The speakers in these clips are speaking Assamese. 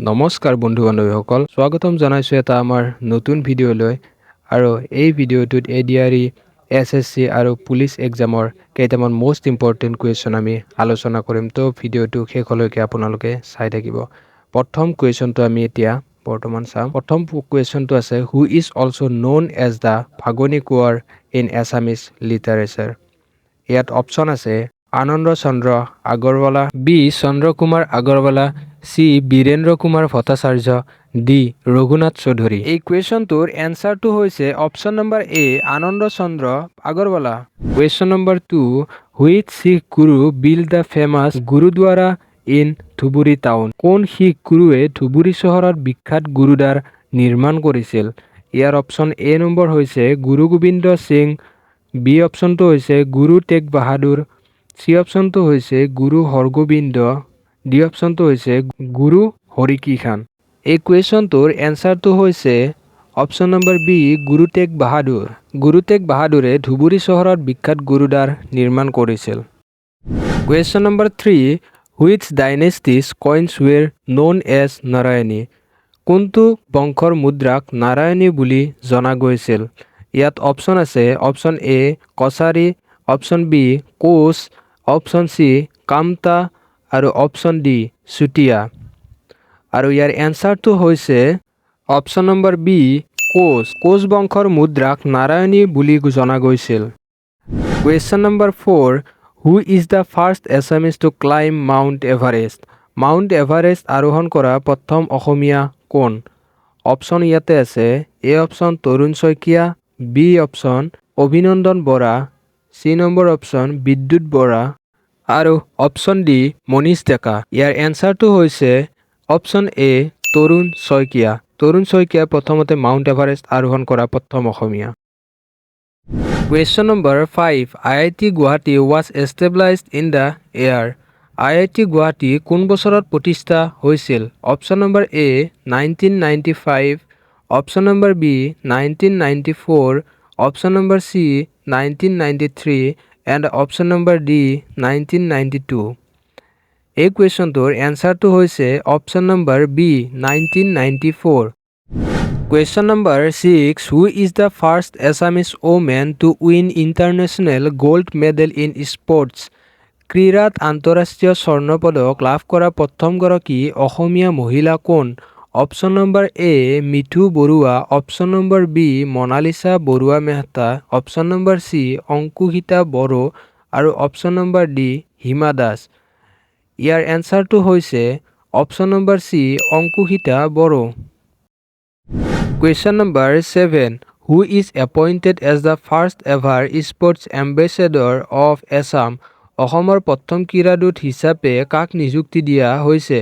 নমস্কাৰ বন্ধু বান্ধৱীসকল, স্বাগতম জনাইছো এটা আমাৰ নতুন ভিডিঅ'লৈ। আৰু এই ভিডিঅ'টোত এডিআৰই, এছএছচি আৰু পুলিচ এক্সামৰ কেইটামান মোষ্ট ইম্পৰ্টেণ্ট কুৱেশ্যন আমি আলোচনা কৰিম। তো ভিডিঅ'টো শেষলৈকে আপোনালোকে চাই থাকিব। প্ৰথম কুৱেশ্যনটো আমি এতিয়া বৰ্তমান চাম। প্ৰথম কুৱেশ্যনটো আছে, who is also' known as the Bhagni Konwar in Assamese literature. ইয়াত অপশ্যন আছে Ananda Chandra Agarwala, B Chandra Kumar Agarwala, C Birendra Kumar Bhattacharya, D Raghunath Choudhury. এই কুৱেশ্যনটোৰ এনচাৰটো হৈছে option number A Ananda Chandra Agarwala. Question number 2, which Sikh guru build the famous gurdwara in Dhubri town. কোন শিখ গুৰুৱে ধুবুৰী চহৰত বিখ্যাত গুৰুদ্বাৰ নিৰ্মাণ কৰিছিল? ইয়াৰ অপশ্যন এ নম্বৰ হৈছে গুৰু গোবিন্দ সিং, বি অপশ্যনটো হৈছে গুৰু টেগ বাহাদুৰ, চি অপশ্যনটো হৈছে গুৰু হৰগোবিন্দ, ডি অপশ্যনটো হৈছে গুৰু হৰিকৃষ্ণ। এই কুৱেশ্যনটোৰ এনচাৰটো হৈছে option number B guru Tegh Bahadur. Guru Tegh বাহাদুৰে ধুবুৰী চহৰত বিখ্যাত গুৰুদ্বাৰ নিৰ্মাণ কৰিছিল। Question number 3, which dynasties coins were known as Narayani. কোনটো বংশৰ মুদ্ৰাক নাৰায়ণী বুলি জনা গৈছিল? ইয়াত অপশ্যন আছে option A Kachari, option B Koch, option C Kamata আৰু অপশ্যন ডি চুতীয়া। আৰু ইয়াৰ এনচাৰটো হৈছে option number B Koch. Koch বংশৰ মুদ্ৰাক নাৰায়ণী বুলি জনা গৈছিল। Question number 4, who is the first Assamese to climb Mount Everest. Mount Everest আৰোহণ কৰা প্ৰথম অসমীয়া কোন? অপশ্যন ইয়াতে আছে A option Tarun Saikia, B option Abhinandan Bora, C number option Bidyut Bora আৰু অপশ্যন ডি মনীষ ডেকা। ইয়াৰ এনচাৰটো হৈছে অপশ্যন এ তৰুণ শইকীয়া। তৰুণ শইকীয়া প্ৰথমতে মাউণ্ট এভাৰেষ্ট আৰোহণ কৰা প্ৰথম অসমীয়া। Question number 5, IIT. Guwahati was established in the year. IIT. Guwahati কোন বছৰত প্ৰতিষ্ঠা হৈছিল? Option number A 1995, option number B 1994, option number C 1993 and option number D 1992। এই কুৱেশ্যনটোৰ এনচাৰটো হৈছে option number B 1994। Question number 6, who is the first Assamese women to win international gold medal in sports. ক্ৰীড়াত আন্তঃৰাষ্ট্ৰীয় স্বৰ্ণ পদক লাভ কৰা প্ৰথমগৰাকী অসমীয়া মহিলা কোন? Option number A Mithu Barua, option number B Monalisa Barua Mehta, option number C Ankushita Boro আৰু option number D Hima Das. ইয়াৰ এনচাৰটো হৈছে option number C Ankushita Boro. Question number 7, who is appointed as the first ever sports ambassador of Assam. অসমৰ প্ৰথম ক্ৰীড়াদূত হিচাপে কাক নিযুক্তি দিয়া হৈছে?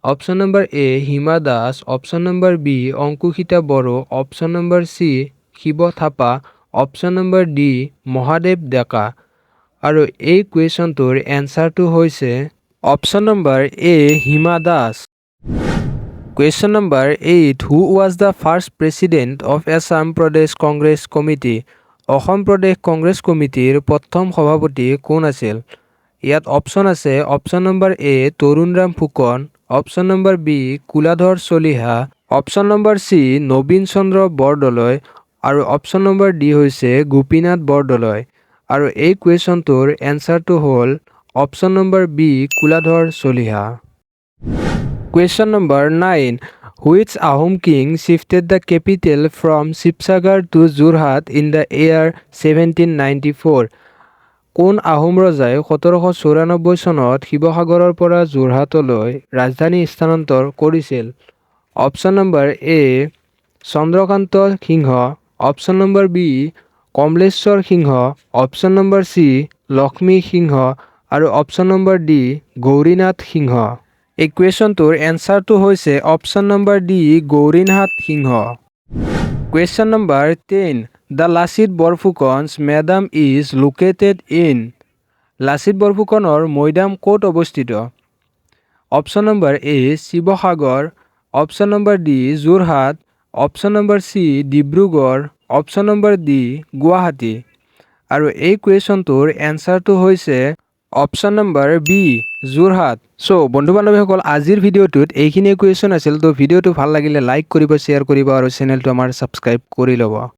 Option number A Hima Das, option number B Ankushita Boro, option number C Shiva Thapa, option number D Mahadev Deka. আৰু এই কুৱেশ্যনটোৰ এনচাৰটো হৈছে option number A Hima Das. Question number 8, who was the first president of Assam Pradesh Congress committee. Assam Pradesh Congress কমিটিৰ প্ৰথম সভাপতি কোন আছিল? ইয়াত অপশ্যন আছে option number A Tarunram Phukan, option number B Kuladhar Chaliha, option number C Nabin Chandra Bordoloi আৰু অপশ্যন নম্বৰ ডি হৈছে গোপীনাথ বৰদলৈ। আৰু এই কুৱেশ্যনটোৰ এনচাৰটো হ'ল option number B Kuladhar Chaliha. Question number 9, which Ahom king shifted the capital from Sivasagar to Jorhat in the year 1794। কোন আহোম ৰজাই 1794 চনত শিৱসাগৰৰ পৰা যোৰহাটলৈ ৰাজধানী স্থানান্তৰ কৰিছিল? Option number A Chandrakanta Singha, option number B Kamaleswar Singha, option number C Lakshmi Singha আৰু option number D Gaurinath Singha. এই কুৱেশ্যনটোৰ এনচাৰটো হৈছে option number D Gaurinath Singha. Question number 10, the Lachit Borphukan's maidam is located in. Lachit বৰফুকনৰ মৈদাম ক'ত অৱস্থিত? Option number A Sivasagar, option number D Jorhat, option number C Dibrugarh, option number D Guwahati. আৰু এই কুৱেশ্যনটোৰ এনচাৰটো হৈছে option number B Jorhat. So' বন্ধু বান্ধৱীসকল আজিৰ ভিডিঅ'টোত এইখিনিয়ে কুৱেশ্যন আছিল। তো ভিডিঅ'টো ভাল লাগিলে লাইক কৰিব, শ্বেয়াৰ কৰিব আৰু চেনেলটো আমাৰ ছাবস্ক্ৰাইব কৰি ল'ব।